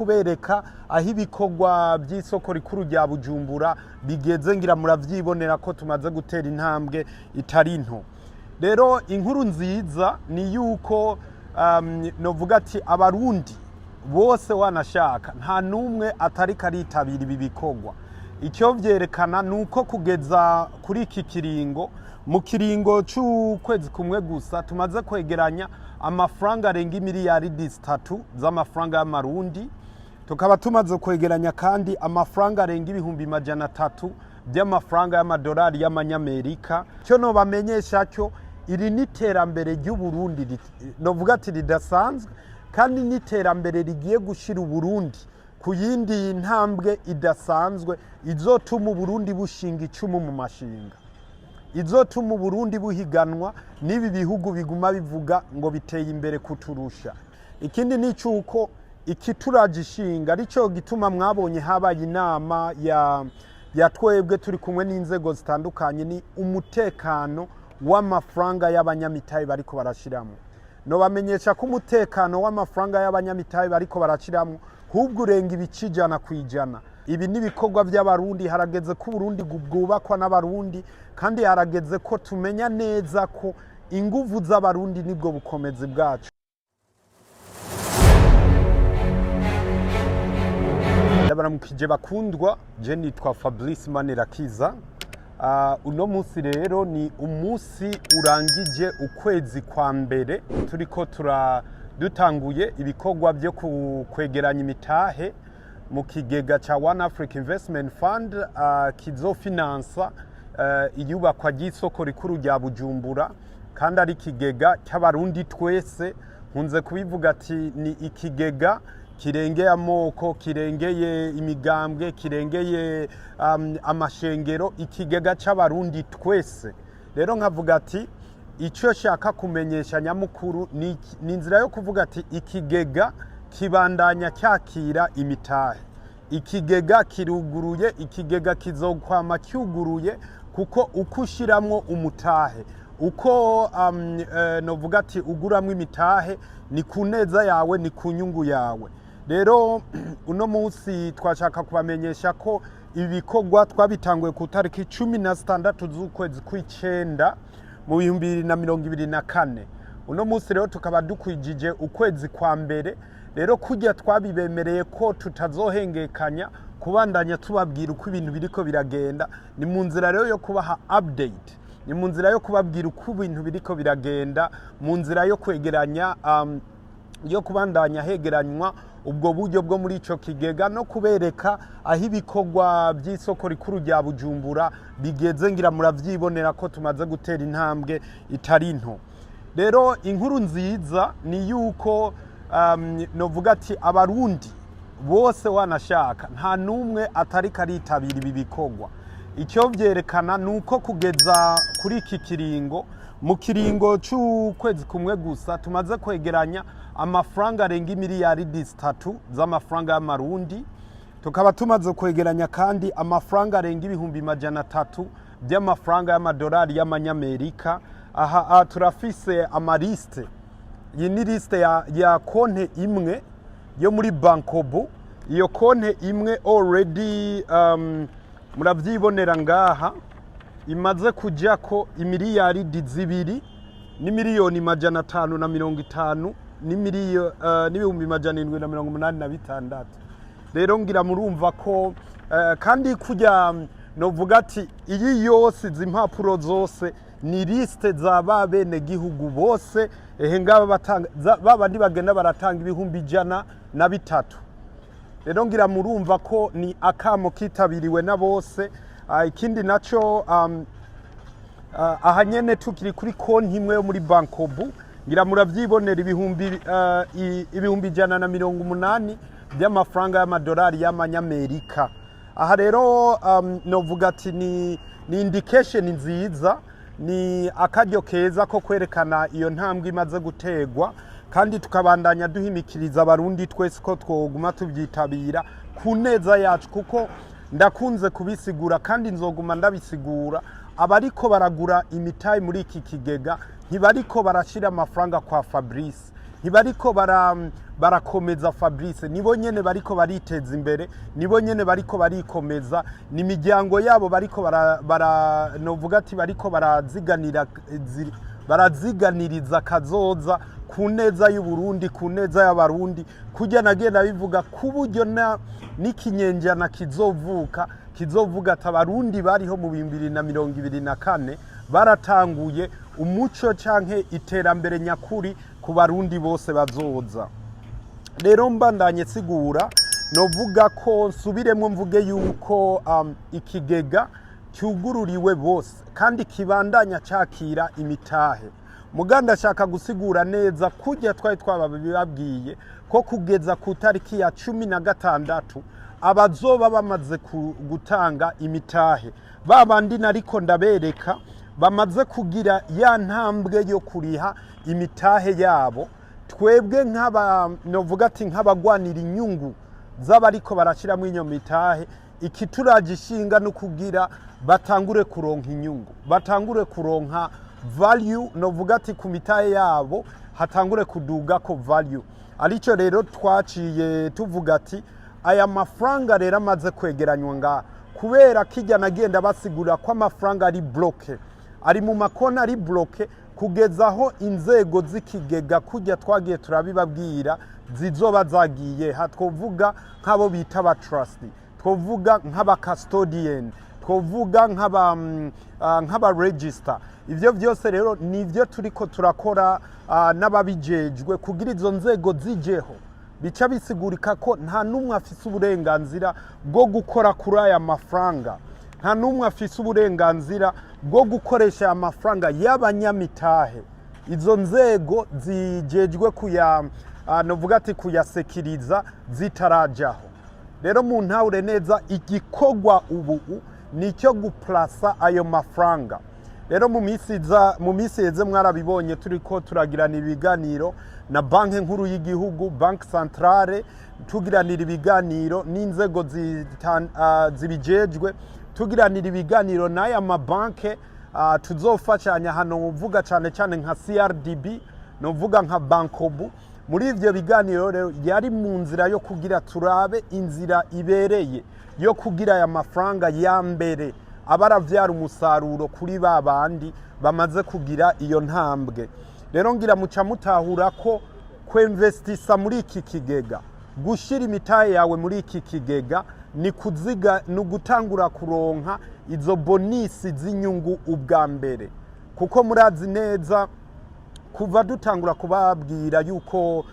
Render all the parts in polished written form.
kubereka aho ibikorwa by'isoko rikuru rya Bujumbura bigeze, ngira muravyibonera ko tumaze gutera intambwe itari nto. Rero inkuru nziza ni yuko novuga ati abarundi bose wanashaka nta numwe atari karitabira ibi bikorwa. Icyo vyerekana nuko kugeza kuri iki kiringo, mu kiringo c'ukwezi kumwe gusa tumaze kwegeranya amafaranga arenga imiliyaridi 3 z'amafaranga y'amarundi, tukaba tumaze kwegeranya kandi amafaranga arenga ibihumbi 300 by'amafaranga y'amadolari y'amanyamerika. Cyo no bamenyesha cyo iri niterambere ry'u Burundi novuga ati ridasanzwe, kandi niterambere rigiye gushira Burundi ku yindi ntambwe idasanzwe izotuma Burundi bushinga icumu mu mashinga, izotuma Burundi buhiganwa n'ibi bihugu biguma bivuga ngo biteye imbere kuturusha. Ikindi ni cyuko ikituragishinga arico gituma mwabonye habaye inama ya twebwe turi kumwe n'inzego zitandukanye, ni umutekano w'amafaranga y'abanyamitahe bariko barashiramo. No bamenyesha ko umutekano w'amafaranga y'abanyamitahe bariko barashiramo hubwo urenga ibicijana kwijana. Ibi nibikorwa by'abarundi, harageze ko Burundi bwubakwa n'abarundi, kandi harageze ko tumenya neza ko inguvu z'abarundi nibwo bukomezi bwacu. Ndabaramukije bakundwa, je nitwa Fablice Manirakiza. Uno munsi rero ni umunsi urangije ukwezi kwa mbere, turiko dutanguye ibikorwa byo kwegeranya imitahe mu kigega cha One Africa Investment Fund kizofinansa iyubakwa ry'isoko rikuru rya Bujumbura, kandi ari kigega cy'abarundi twese. Nkunze kubivuga ati ni ikigega kirengeye amoko, kirengeye imigambwe, kirengeye amashengero, ikigega cy'abarundi twese. Rero nkavuga ati icyo shaka kumenyesha nyamukuru ni inzira yo kuvuga ati ikigega kibandanya cyakira imitahe, ikigega kiruguruye, ikigega kizokwama cyuguruye, kuko uko ushiramwo umutahe, uko novuga ati uguramwo imitahe, ni kuneza yawe, ni kunyungu yawe. Rero uno munsi twashaka kubamenyesha ko ibikorwa twabitanguye ku tariki 16 z'ukwezi kw'icenda mu 2024. Uno munsi rero tukaba dukwijije ukwezi kwa mbere. Rero kujya twabibemereye ko tutazohengekanya kubandanya tubabwira uko ibintu biriko biragenda. Ni mu nzira rero yo kubaha update, ni mu nzira yo kubabwira uko ibintu biriko biragenda, mu nzira yo kwegeranya yo kubandanya hegeranywa ubwo buryo bwo muri ico kigega, no kubereka aho ibikorwa by'isoko rikuru rya Bujumbura bigeze, ngira muravyibonera ko tumaze gutera intambwe itari nto. Rero inkuru nziza ni yuko novuga ati abarundi bose wanashaka nta numwe atari karitabira ibi bikorwa. Icyo vyerekana nuko kugeza kuri iki kiringo, mu kiringo c'ukwezi kumwe gusa tumaze kwegeranya amafaranga arenga imiliyaridi 3 z'amafaranga y'amarundi, tukaba tumaze kwegeranya kandi amafaranga arenga ibihumbi 300 by'amafaranga y'amadolari y'amanyamerika. Aha turafise amaliste, iyi ni liste ya konte imwe yo muri bankobu. Iyo konte imwe already muravyibonera ngaha imaze kujako imiliyaridi 2 n'imiliyoni 550 n'ibihumbi 786. Rero ngira murumva ko kandi kujya novuga ati iyi yose zimpapuro zose ni liste za babene gihugu bose, ngaba batanga babandi bagenda baratanga ibihumbi 103. Rero ngira murumva ko ni akamo kitabiriwe na bose. Ikindi naco ahanyene tukiri kuri konti imwe yo muri bankobu, ngira muravyibonera ibihumbi 180 by'amafaranga y'amadolari y'amanyamerika. Aha rero novuga ati ni indication nziza, ni akaryo keza ko kwerekana iyo ntambwe imaze gutegwa, kandi tukabandanya duhimikiriza abarundi twese ko twoguma tubyitabira ku neza yacu, kuko ndakunze kubisigura kandi nzoguma ndabisigura. Abariko baragura imitahe muri iki kigega ntibariko barashira amafaranga kwa Fabrice, ntibariko barakomeza Fabrice, nibo nyene bariko bariteza imbere, nibo nyene bariko barikomeza, ni imiryango yabo bariko novuga ati bariko baraziganiriza kazoza ku neza y'Uburundi, ku neza y'abarundi, kujya nagenda bivuga ku buryo n'ikinyenjana kizovuga ati abarundi bariho mu 2024 baratanguye umuco canke iterambere nyakuri ku barundi bose bazoza. Rero mbandanye sigura novuga ko nsubiremwo mvuge yuko ikigega cyugururiwe bose kandi kibandanya cakira imitahe. Muganda shaka gusigura neza kujya twari twababwiye ko kugeza ku tariki ya 16 abazoba bamaze gutanga imitahe, babandi nariko ndabereka bamaze kugira ya ntambwe yo kuriha imitahe yabo. Twebwe novuga ati nk'abagwanira inyungu z'abariko barashiramo inyo mitahe, ikituragishinga no kugira batangure kuronka inyungu, batangure kuronka value, novuga ati ku mitahe yabo hatangure kuduga ko value. Arico rero twaciye tuvuga ati aya mafaranga rero amaze kwegeranywa nga kubera kijya nagenda basigura ko amafaranga ari bloke, ari mu makona ari bloke, kugezaho inzego z'ikigega kujya twagiye turabibabwira zizoba zagiye. Twovuga nk'abo bita ba trustee, twovuga nk'aba custodian, twovuga nk'aba register. Ivyo vyose rero nivyo turiko turakora n'ababijejwe kugira izo nzego zijeho. Bica bisigurika ko nta numwe afise uburenganzira bwo gukora kuri aya mafaranga, nta numwe afise uburenganzira bwo gukoresha amafaranga y'abanyamitahe. Izo nzego zijejwe novuga ati kuyasekiriza zitarajaho. Rero mu ntahure neza igikorwa ubu nicyo guplasa ayo mafaranga. Rero mu misi yeze mwarabibonye turiko turagirana ibiganiro na banki nkuru y'igihugu, banki centrale, tugiranira ibiganiro n'inzego zibijejwe, tugiranira ibiganiro n'aya mabanke tuzofashanya hano, uvuga cyane cyane nka CRDB, novuga nka Bankobu. Muri ivyo biganiro rero yari mu nzira yo kugira turabe inzira ibereye yo kugira aya mafaranga ya mbere abaravyara umusaruro kuri babandi bamaze kugira iyo ntambwe. Rero ngira muca mutahura ko kwinvestisa muri iki kigega, gushira imitahe yawe muri iki kigega ni gutangura kuronka izo bonisi z'inyungu ubwa mbere. Kuko murazi neza kuva dutangura kubabwira yuko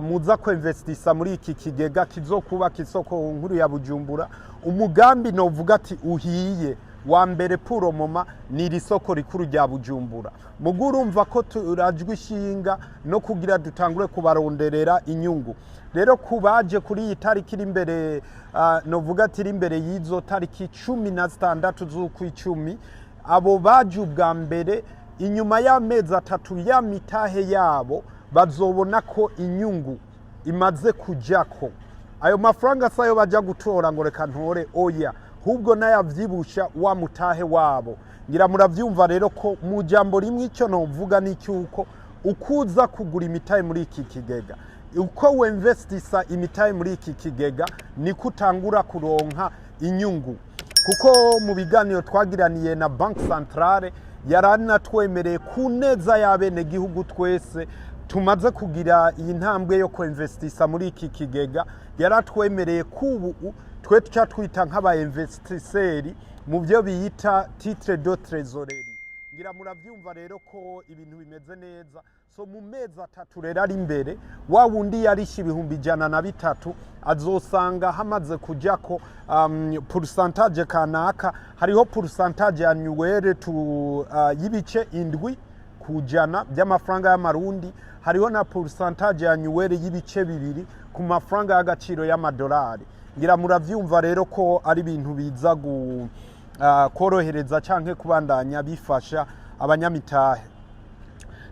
muza kwinvestisa muri iki kigega kizokubaka isoko nkuru ya Bujumbura, umugambi novuga ati uhiye wa mbere puro moma ni isoko rikuru rya Bujumbura. Muguru urumva ko turajwe ishinga no kugira dutangure kubaronderera inyungu. Rero kubaje kuri iyi tariki iri imbere, novuga ati iri imbere y'izo tariki 16 z'ukwicumi, abo baje ubwa mbere inyuma y'amezi 3 ya mitahe yabo bazobona ko inyungu imaze kujako. Ayo mafaranga sayo baja gutora ngo reka ntore oya, hubwo nayavyibusha wa mutahe wabo. Ngira muravyumva rero ko mu jambo rimwe icyo novuga ni cyuko ukuza kugura imitahe muri iki kigega, uko winvestisa imitahe muri iki kigega ni kutangura kuronka inyungu. Kuko mu biganiro twagiraniye na banki centrale yaranatwemereye ku neza y'abene gihugu twese tumaze kugira iyi ntambwe yo kwinvestisa muri iki kigega, yaratwemereye kubu twe tuca twita nk'aba investisseurs mu byo biyita titre de trésorerie. Ngira muravyumva rero ko ibintu bimeze neza. So mu mezi 3 rero ari imbere, wa wundi yarisha 103 azosanga hamaze kujako pourcentage kanaka. Hariho pourcentage annuelle y'ibice 7 kujana by'amafaranga y'amarundi, hariho na pourcentage annuelle y'ibice 2 ku mafaranga y'agaciro y'amadolari. Ngira muravyumva rero ko ari ibintu biza korohereza canke kubandanya bifasha abanyamitahe.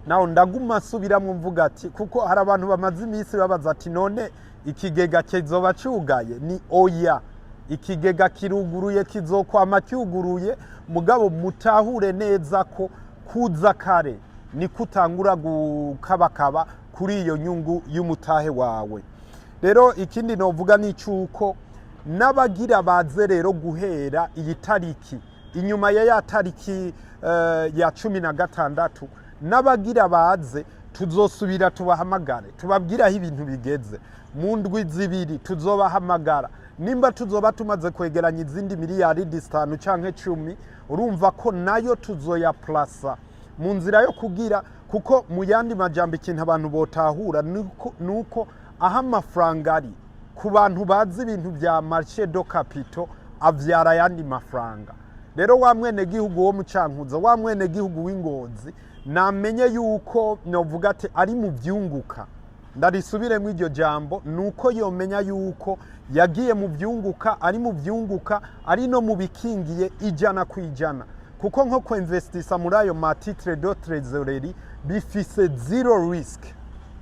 Naho ndaguma subiramwe mvuga ati kuko hari abantu bamaze imisi babaza ati none ikigega kizoba cugaye, ni oya, ikigega kiruguruye, kizokwama cyuguruye. Mugabo mutahure neza ko kuza kare ni kutangura gukabakaba kuri iyo nyungu y'umutahe wawe. Rero ikindi novuga ni cyuko n'abagira baze rero guhera iyi tariki inyuma ya tariki ya 16 n'abagira baze tuzosubira tubahamagare tubabwira aho ibintu bigeze mu ndwi zibiri tuzobahamagara nimba tuzoba tumaze kwegeranya izindi miliyaridi 5 canke 10 urumva ko nayo tuzoya plaza mu nzira yo kugira kuko mu yandi majambo ikintu abantu botahura nuko aha amafaranga ari ku bantu bazi ibintu bya marché de capitaux avyara yandi mafaranga. Rero wa mwene gihugu wo mucankuza wa mwene gihugu w'Ingozi namenye yuko novuga ati ari mu vyunguka ndarisubiremo iryo jambo nuko yomenya yuko yagiye mu vyunguka ari mu vyunguka ari no mu bikingiye ijana kwijana kuko nko ko investisa muri ayo matitre de trésorerie bifise zero risk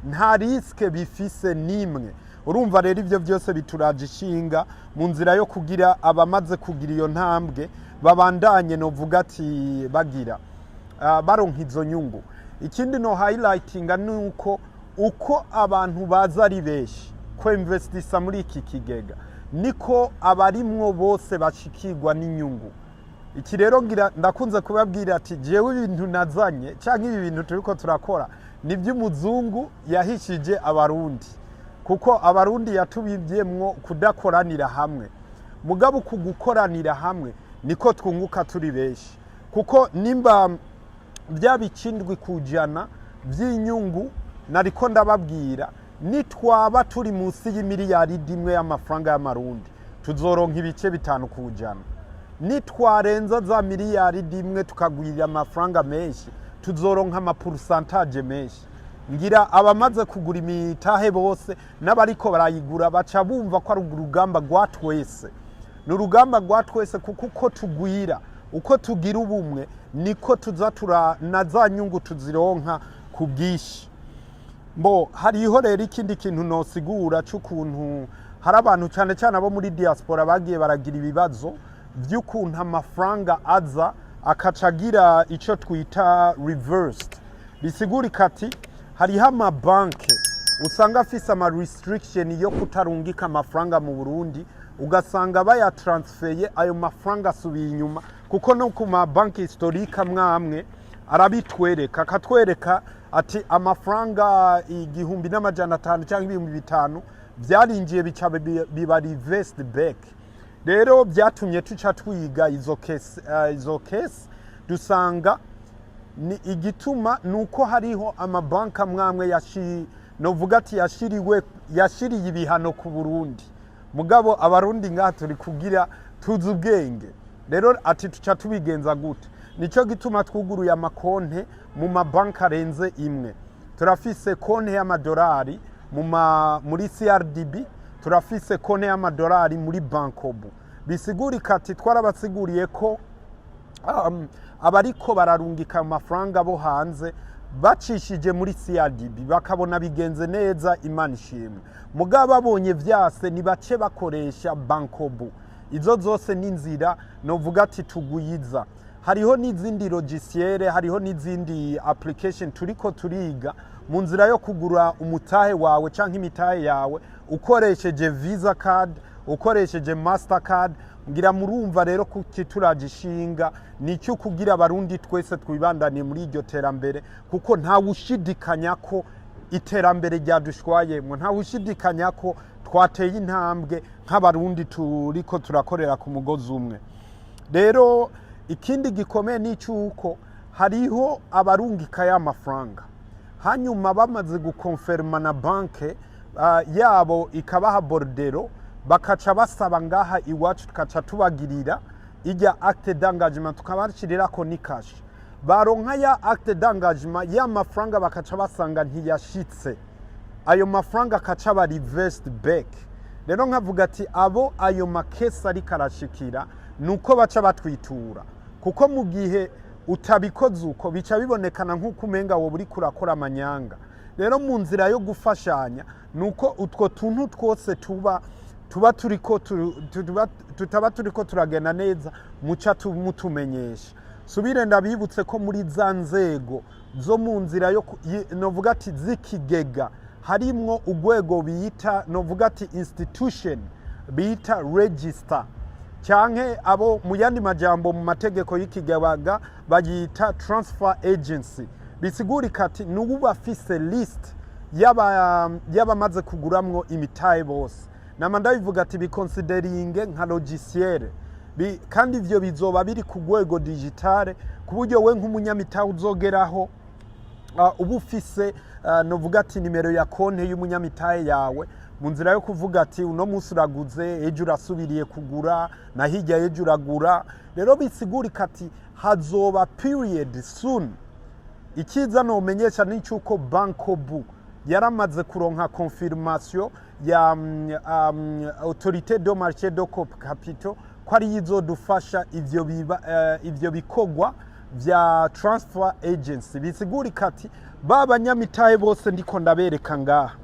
nta risk bifise nimwe. Urumva rero ivyo byose bituraje ishinga mu nzira yo kugira abamaze kugira iyo ntambwe babandanye novuga ati bagira baronka izo nyungu. Ikindi no highlightinga nuko uko abantu baza ari beshi ko investisa muri iki kigega niko abarimwo bose bashikirwa n'inyungu. Iki rero ngira ndakunze kubabwira ati jewe ibintu nazanye canke ibi bintu turiko turakora ni by'umuzungu yahishije abarundi kuko abarundi yatubivyemwo kudakoranira hamwe mugabo kugukoranira hamwe niko twunguka turi beshi kuko nimba byabicindwi kujana by'inyungu nariko ndababwira nitwaba turi munsi y'imiliyaridi imwe y'amafaranga y'amarundi tuzoronka ibice 5 kujana nitwarenza za miliyaridi imwe tukagwirira amafaranga menshi tuzoronka ama pourcentage menshi. Ngira abamaze kugura imitahe bose n'abariko barayigura baca bumva ko ari urugamba rwatwese n'urugamba rwatwese kuko uko tugwira uko tugira ubumwe niko tuzatura na za nyungu tuzironka ku bwishi. Mbo hariho rero ikindi kintu nosigura cy'ukuntu hari abantu cyane cyane abo muri diaspora bagiye baragira ibibazo by'ukuntu amafaranga aza akacagira ico twita reversed. Bisigurika ati hariho amabanke usanga afise ama restriction yo kutarungika amafaranga mu Burundi ugasanga bayatransfeye ayo mafaranga asubiye inyuma kuko no ku mabanki historique amwe arabitwereka akatwereka ati amafaranga 1,500 cyangwa 2,500 byarinjiye bica biba reversed back. Rero byatumye tuca twiga izo case dusanga ni igituma nuko hariho amabanka amwe novuga ati yashiriye ibihano ku Burundi mugabo abarundi ngaha turi kugira tuzi ubwenge. Rero ati tuca tubigenza gute nico gituma twuguruye amakonte mu mabanka arenze imwe. Turafise konte y'amadolari muri CRDB turafise konte y'amadolari muri Bankobu. Bisigurika ati twarabasiguriye ko abariko bararungika amafaranga bo hanze bacishije muri CRDB bakabona bigenze neza Imana ishimwe mugabo abonye vyase ni bace bakoresha Bankobu. Izo zose n'inzira novuga ati tuguyiza. Hariho n'izindi logiciere hariho n'izindi application turiko turiga mu nzira yo kugura umutahe wawe canke imitahe yawe ukoresheje Visa card ukoresheje Mastercard. Ngira murumva rero kutituraje ishinga nicyo kugira abarundi twese twibandaniye muri iryo terambere kuko nta wushidikanya ko iterambere ryadushwayemwe nta wushidikanya ko twateye intambwe nk'abarundi turiko turakorera ku mugozi umwe. Rero ikindi gikomeye n'icyuko hariho abarungika y'amafaranga hanyuma bamaze gukonferma na banke yabo ikabaha bordero bakaca basaba ngaha iwacu tukaca tubagirira ijya acte d'engagement tukabashirira ko ni cash baronka ya acte d'engagement ya mafaranga bakaca basanga ntiyashitse ayo mafaranga akaca ba reversed back. Rero nkavuga ati abo ayo makesa ari karashikira nuko baca batwitura kuko mu gihe utabikoze uko bica bibonekana nk'uko umenga wo buri kurakora amanyanga. Rero mu nzira yo gufashanya nuko utwo tuntu twose tutaba turiko turagenda neza muca mutumenyesha. Subire ndabibutse ko muri za nzego zo mu nzira yo novuga ati zikigega harimwo urwego bita novuga ati institution bita register canke abo mu yandi majambo mu mategeko y'ikigega bagita transfer agency bisigurika ati nubu bafise list y'abamaze kuguramwo imitahe bose namanda bivuga ati biconsideringe nka logiciel kandi ivyo bizoba biri ku rwego digitale ku buryo we nk'umunyamitahe uzogeraho ubu ufise novuga ati nimero ya konte y'umunyamitahe yawe mu nzira yo kuvuga ati uno munsi uraguze ejo urasubiriye kugura na hirya ejo uragura rero bisigurika ati hazoba period soon ikiza no menyesha n'icuko bankobu yaramaze kuronka confirmation ya autorité de marché de capital ko ari yizodufasha ivyo bikorwa vya transfer agency bisigurika ati babanyamitahe bose ndiko ndabereka ngaha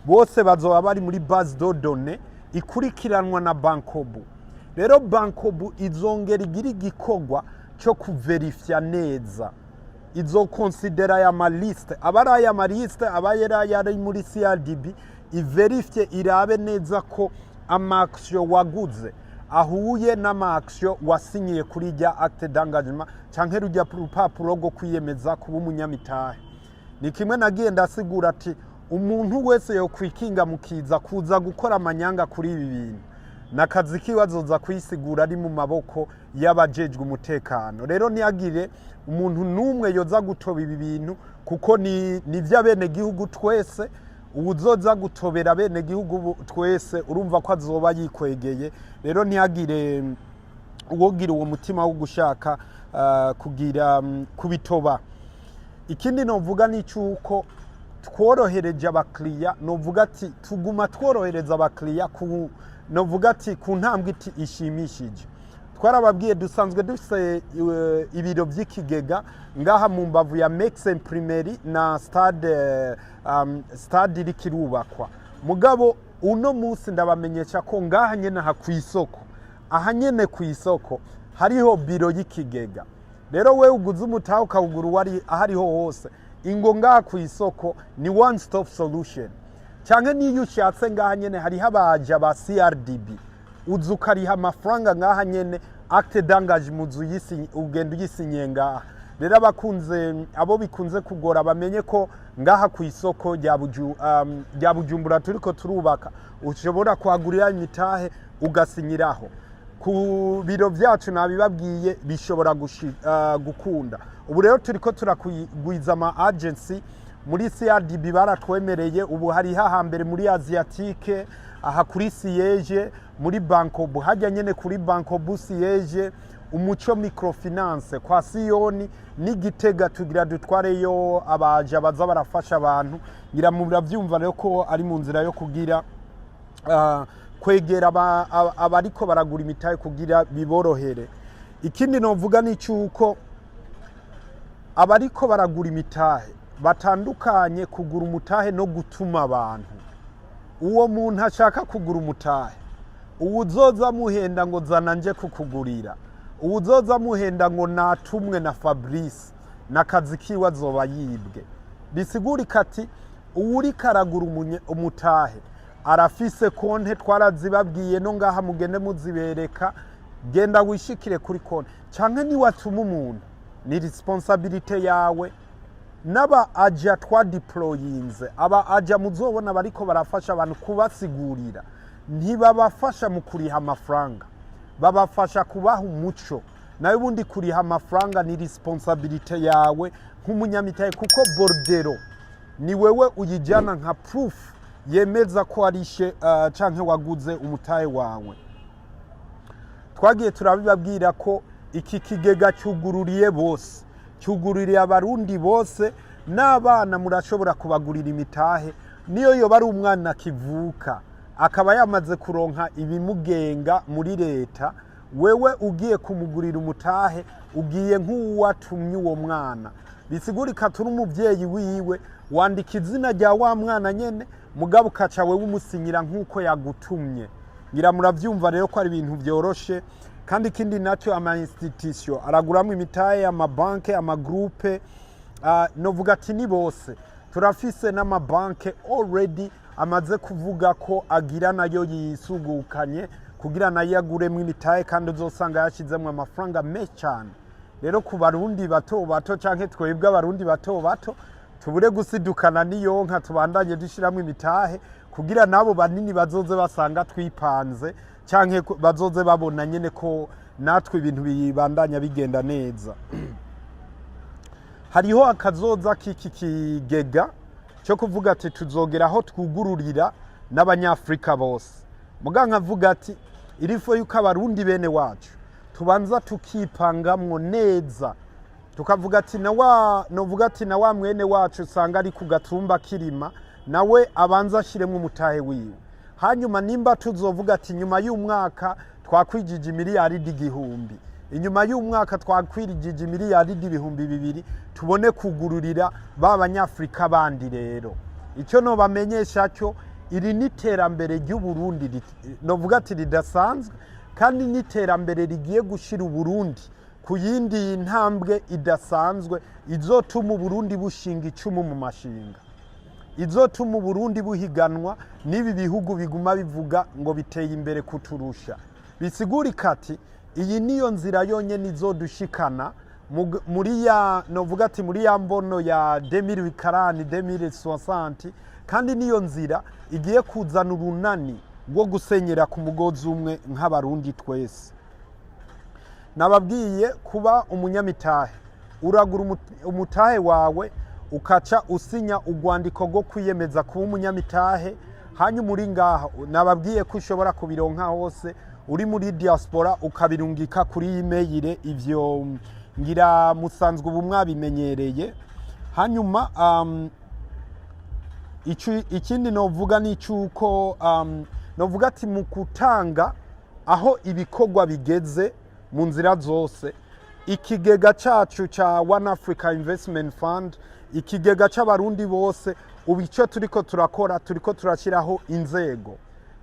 bose bazoba bari muri base de données ikurikiranwa na bankobu rero bankobu izongera igira igikorwa cyo kuverifya neza izo considera ya maliste abari ya maliste abayera muri CRDB iverifye irabe neza ko amaction waguze ahuye n'amaction wasinyiye kuri rya acte d'engagement canke rujya rupapuro rwo kwiyemeza kuba umunyamitahe ni kimwe nagiye ndasigura ati umuntu wese yo kwikinga mukiza kuza gukora amanyanga kuri ibi bintu nakazi kibazoza kwisigura ari mu maboko y'abajejwe umutekano rero ntiyagire umuntu numwe yoza gutoba ibi bintu kuko ni vy'abene gihugu twese ubuzoza gutobera bene gihugu twese urumva ko azoba yikwegeye rero ntiyagire uwogira uwo mutima wo gushaka kugira kubitoba ikindi novuga ni cyuko tworohereje abakiriya novuga ati tuguma tworohereza abakiriya ku novuga ati ku ntambwe iti ishimishije twarababwiye dusanzwe dufise ibiro by'ikigega ngaha mu mbavu ya Max Primary na stade iri kirubakwa mugabo uno munsi ndabamenyesha ko ngaha nyene ha kw'isoko aha nyene kw'isoko hariho biro y'ikigega rero we uguze umutahe ukawugura wari ahariho hose ingo ngaha kw'isoko ni one stop solution canke niyo ushatse ngaha nyene hariho abaja ba CRDB uzukariha amafaranga ngaha nyene acte d'engagement ugenda uyisinye ngaha rero abakunze abo bikunze kugora bamenye ko ngaha ku isoko rya Bujumbura turiko turubaka ushobora kwagurira imitahe ugasinyiraho ku biro vyacu nabibabwiye bishobora gukunda ubu rero turiko turakugwiza ama agency muri CRDB baratwemereye ubu hari hahambere muri Asiatique aha kuri siège muri bankobu hajya nyene kuri bankobu siège umuco microfinance kwa Siyoni n'Igitega tugira dutwareyo abaja baza barafasha abantu ngira mu biravyumva rero ko ari mu nzira yo kugira kwegera abariko baragura imitahe kugira biborohere ikindi novuga ni cyuko abariko baragura imitahe batandukanye kugura umutahe no gutuma abantu uwo muntu ashaka kugura umutahe uwuzoza muhenda ngo zana nje kukugurira uwuzoza muhenda ngo natumwe na Fabrice nakazi kiwe azoba yibwe bisigurika ati uwuri karagura umutahe arafise konte twarazibabwiye no ngaha mugende muzibereka genda wishikire kuri konte canke ni watuma umuntu ni responsibility yawe naba aja twa deployinze aba aja muzobona bariko barafasha abantu kubasigurira ntibabafasha mu kuriha amafaranga babafasha kubaha umuco nawe ubundi kuriha amafaranga ni responsibility yawe nk'umunyamitahe kuko bordero ni wewe uyijana nka proof yemeza ko arishe canke waguze umutahe wawe twagiye turabibabwira ko iki kigega cyugururiye bose cyugururiye abarundi bose n'abana murashobora kubagurira imitahe niyo yoba ari umwana kivuka akaba yamaze kuronka ibimugenga muri leta wewe ugiye kumugurira umutahe ugiye nk'uwatumye uwo mwana bisigurika turi umuvyeyi wiwe wandika izina rya wa mwana nyene mugabo ukaca wewe umusinyira nk'uko yagutumye ngira muravyumva rero ko ari ibintu byoroshe kandi kindi nacyo ama institution araguramwe imitahe ama banke ama groupe novuga ati ni bose turafise n'amabanke already amaze kuvuga ko agira nayo yisugukanye kugira nayo aguremwo imitahe kandi uzosanga yashizemwo amafaranga menshi cyane. Rero ku barundi bato bato canke twebwe abarundi bato bato tubure gusidukana niyo nka tubandanye dushiramwo imitahe kugira nabo banini bazoze basanga twipanze canke bazoze babona nyene ko natwe ibintu bibandanya bigenda neza. Hariho akazoza k'iki kigega cyo kuvuga ati tuzogera aho twugururira n'abanyafrika bose. Muga nkavuga ati irifo yuko abarundi bene wacu tubanza tukipangamwo neza tukavuga ati novuga ati na wa mwene wacu usanga ari ku gatumba kirima nawe abanza ashiremwo umutahe wiwe. Hanyuma nimba tuzovuga ati nyuma y'umwaka twakwijije miliyaridi 1,000, inyuma y'umwaka twakwirijije miliyaridi 2,000 tubone kugururira b'abanyafrika bandi. Rero icyo no bamenyesha cyo iri niterambere ry'u Burundi novuga ati ridasanzwe kandi niterambere rigiye gushira u Burundi ku yindi ntambwe idasanzwe izotuma u Burundi bushinga icumu mu mashinga, izotuma u Burundi buhiganwa n'ibi bihugu biguma bivuga ngo biteye imbere kuturusha. Bisigurika ati iyi niyo nzira yonyene izodushikana muri ya novuga ati muri ya mbono ya 2040 2060 kandi niyo nzira igiye kuzana urunani rwo gusenyera ku mugozi umwe nk'abarundi twese. Nababwiye kuba umunyamitahe uragura umutahe wawe ukaca usinya urwandiko rwo kwiyemeza kuba umunyamitahe hanyuma uri ngaha nababwiye ko ushobora kubironka hose uri muri diaspora ukabirungika kuri email. Ivyo ngira musanzwe ubu mwabimenyereye. Hanyuma ikindi novuga ni cyuko novuga ati mu kutanga aho ibikorwa bigeze mu nzira zose ikigega cacu ca One Africa Investment Fund, ikigega c'abarundi bose ubu icyo turiko turakora turiko turashiraho inzego.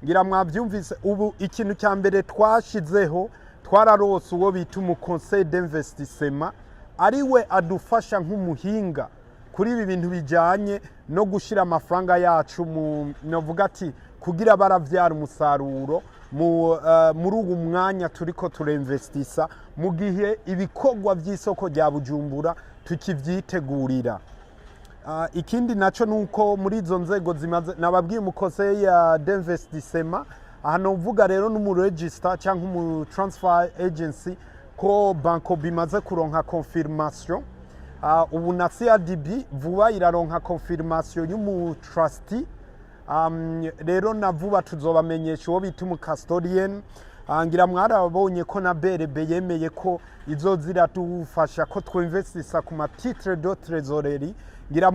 Ngira mwavyumvise ubu ikintu cya mbere twashizeho twararose uwo bita mu conseil d'investissement ariwe adufasha nk'umuhinga kuri ibi bintu bijanye no gushira amafaranga yacu mu novuga ati kugira baravyara umusaruro muri ubu mwanya turiko turinvestisa mu gihe ibikorwa vy'isoko rya Bujumbura tukivyitegurira. Ikindi naco nuko muri izo nzego zimaze nababwiye mu conseil ya d'investissement hano uvuga rero no mu register cyangwa mu transfer agency ko banko bimaze kuronka confirmation. Ubu na CRDB vuba iraronka confirmation y'umu trustee. Rero na vuba tuzobamenyesha uwo bita mu custodian. Ngira mwarabonye ko na BRB yemeye ko izozira dufasha ko twinvestisa ku ma titre de trésorerie. Ngira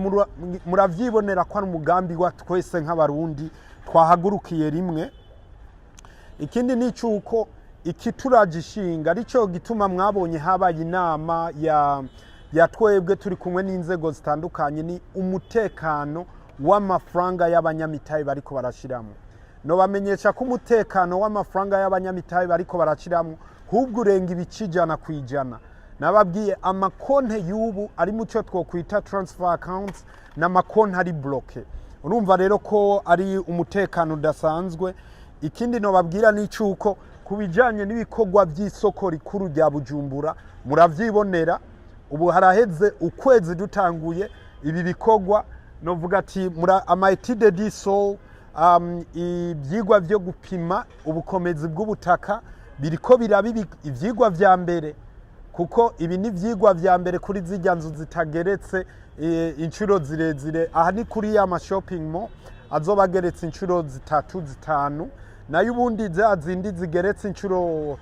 muravyibonera ko ari umugambi wa twese nk'abarundi twahagurukiye rimwe. Ikindi ni cyuko ikituragishinga arico gituma mwabonye habaye inama ya twebwe turi kumwe n'inzego zitandukanye ni umutekano w'amafaranga y'abanyamitahe bariko barashiramo. No bamenyesha ko umutekano w'amafaranga y'abanyamitahe bariko barashiramo hubwo urenga ibicijana kwijana. Nababwiye amakonte y'ubu ari mu cyo twokwita transfer accounts n'amakonte ari bloqué. Urumva rero ko ari umutekano udasanzwe. Ikindi no babwira ni cyuko kubijanye n'ibikorwa by'isoko rikuru rya Bujumbura muravyibonera ubu haraheze ukwezi dutanguye ibi bikorwa. Novuga ati ama étude d'ISO ivyigwa vyo gupima ubukomezi bw'ubutaka biriko birabi ivyigwa vya mbere kuko ibi ni vyigwa vya mbere kuri zijya nzu zitageretse inshuro zirezire. Aha ni kuri ya shopping mall azobageretse inshuro 3 5 nayo ubundi za zindi zigeretse inshuro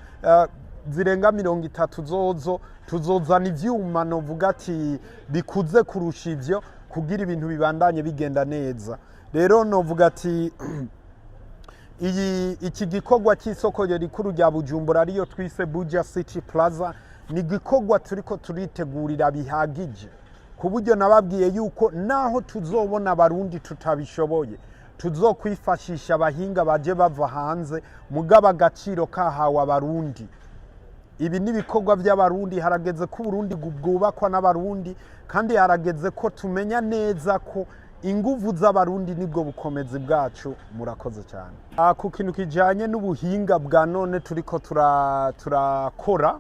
zirenga 30 zozo tuzozana ivyuma novuga ati bikuze kurusha ivyo kugira ibintu bibandanye bigenda neza. Rero novuga ati iki gikorwa cy'isoko rikuru rya Bujumbura ariyo twise Buja City Plaza ni gikorwa turiko turitegurira bihagije ku buryo nababwiye yuko naho tuzobona abarundi tutabishoboye tuzokwifashisha abahinga baje bava hanze mugaba agaciro kahawe abarundi ibi n'ibikorwa by'abarundi, harageze ko Burundi bwubakwa n'abarundi, kandi harageze ko tumenya neza ko inguvu z'abarundi nibwo bukomezi bwacu. Murakoze cyane. Ku kintu kijanye n'ubuhinga bwa none turiko turakora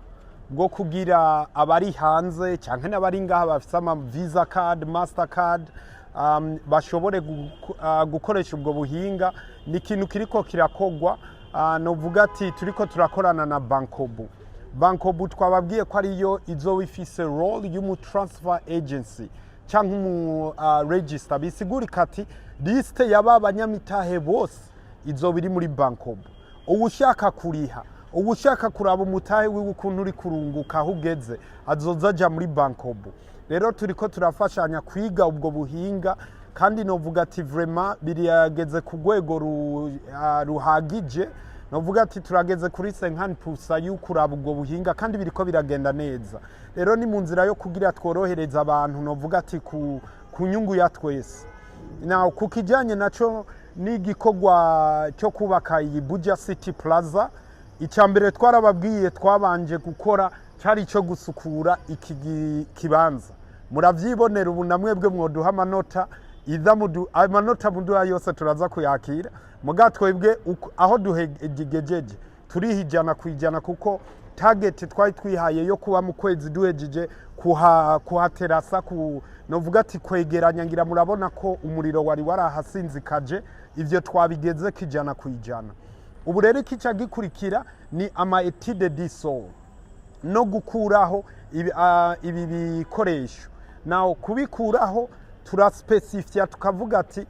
bwo kugira abari hanze canke n'abari ngaha bafise ama visa card, master card, bashobore gukoresha ubwo buhinga, ni ikintu kiriko kirakogwa. Novuga ati turiko turakorana na Bankobu twababwiye ko ariyo izo ifise role y'umu transfer agency canke umu register, bisigurika ati liste y'aba banyamitahe bose izo biri muri Bankobu. Uwushaka kuriha, uwushaka kuraba umutahe wiwe ukuntu uri kurunguka aho ugeze, azoza aja muri Bankobu. Rero turiko turafashanya kwiga ubwo buhinga, kandi novuga ati vraiment birageze ku rwego ruhagije. Novuga ati turageze kuri 50% y'ukuraba ubwo buhinga, kandi biriko biragenda neza. Rero ni mu nzira yo kugira tworohereza abantu, novuga ati ku nyungu ya twese. Now ku kijanye naco n'igikorwa cyo kubaka iyi Buja City Plaza, icambere twarababwiye twabanje gukora cari cyo gusukura iki kibanza. Muravyibonera ubu namwebwe mwoduha amanota, amanota muduha yose turaza kuyakira. Muga twebwe aho duhegejeje turihijana kwijana, kuko target twari twihaye yo kuba mu kwezi duhejeje kuhaterasa, novuga ati kwegeranya. Ngira murabona ko umuriro wari warahasinzikaje, ivyo twabigeze kijana kwijana. Ubu rero ikica gikurikira ni ama étude d'iso no gukuraho ibi bikoresho. Naho kubikuraho turaspecifia tukavuga ati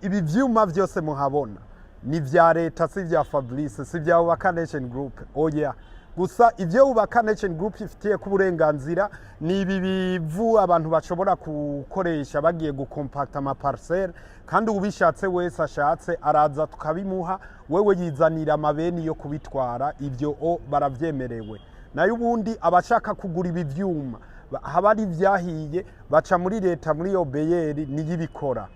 ibi vyuma vyose muhabona ni vya leta, si vya Fablice, si vya Ubaka Nation Group. Oya, gusa ivyo Ubaka Nation Group ifitiye ku burenganzira ni ibi bivu abantu bashobora gukoresha bagiye gukompakta ama parcelle, kandi ubishatse wese ashatse araza tukabimuha, wewe yizanira amabeni yo kubitwara, ivyo baravyemerewe. Nayo ubundi abashaka kugura ibi vyuma habari vyahiye baca muri leta, muri yobeyeri niyibikora.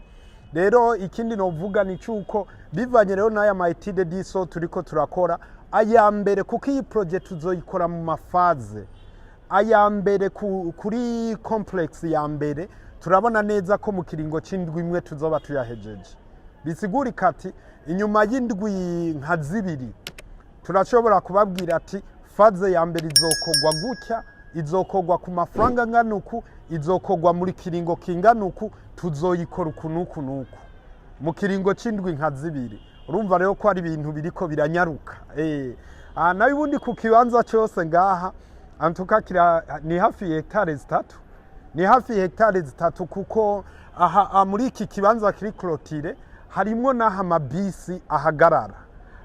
Rero ikindi novuga ni cyuko bivanye rero n'aya ma étude d'iso turiko turakora, aya mbere kuko iyi project tuzoyikora mu mafaze. Aya mbere kuri complex ya mbere turabona neza ko mu kiringo c'indwi imwe tuzoba tuyahejeje. Bisigurika ati inyuma y'indwi nka zibiri turashobora kubabwira ati faze ya mbere izokogwa gutya, izokogwa ku mafaranga nganuku, izokogwa muri kiringo kinganuku, tuzoyikora ukunuku nuku mu kiringo c'indwi nka zibiri. Urumva rero ko ari ibintu biriko biranyaruka. Nayo ubundi ku kibanza cyose ngaha antuka ni hafi hectare 3, ni hafi hectare 3, kuko aha muri iki kibanza kiri clôture harimo naha amabisi ahagarara,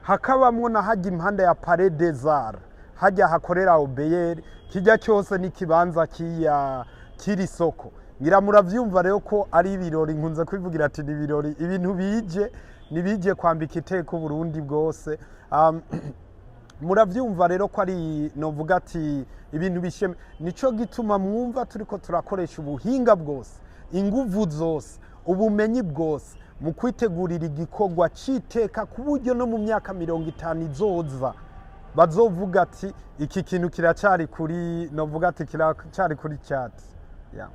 hakabamwo na hajya impande ya Palais des Arts, hajya hakorera obeyeri. Kijya cyose ni kibanza kiri Isoko. Ngira muravyumva rero ko ari ibirori, nkunze kwivugira ati ni ibirori, ibintu nibije kwambika iteka Burundi bwose. Muravyumva rero ko ari novuga ati ibintu bisheme. Nico gituma mwumva turiko turakoresha ubuhinga bwose, inguvu zose, ubumenyi bwose mu kwitegurira igikorwa c'iteka, ku buryo no mu myaka 50 izoza bazovuga ati iki kintu kiracari kuri, novuga ati kiracari kuri chat. Yeah.